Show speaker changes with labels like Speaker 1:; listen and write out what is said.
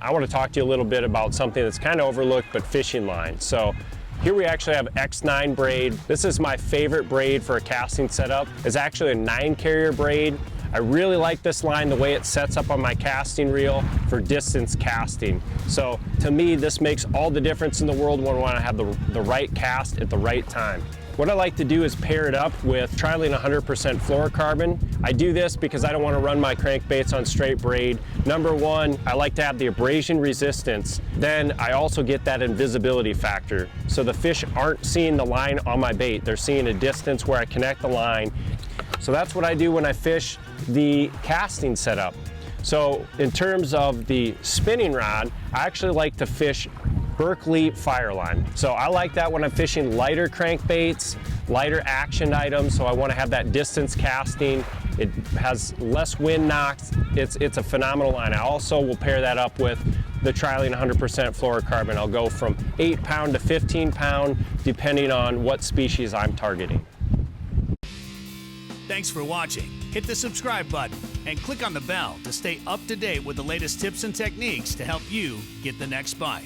Speaker 1: I want to talk to you a little bit about something that's kind of overlooked, but fishing line. So here we actually have X9 braid. This is my favorite braid for a casting setup. It's actually a 9-carrier braid. I really like this line, the way it sets up on my casting reel for distance casting. So to me, this makes all the difference in the world when I want to have the right cast at the right time. What I like to do is pair it up with Trilene 100% fluorocarbon. I do this because I don't want to run my crankbaits on straight braid. Number one, I like to have the abrasion resistance. Then I also get that invisibility factor. So the fish aren't seeing the line on my bait. They're seeing a distance where I connect the line. So that's what I do when I fish the casting setup. So in terms of the spinning rod, I actually like to fish Berkeley Fireline. So I like that when I'm fishing lighter crankbaits, lighter action items, so I want to have that distance casting. It has less wind knocks. It's a phenomenal line. I also will pair that up with the Trilene 100% fluorocarbon. I'll go from 8-pound to 15-pound, depending on what species I'm targeting.
Speaker 2: Thanks for watching. Hit the subscribe button and click on the bell to stay up to date with the latest tips and techniques to help you get the next bite.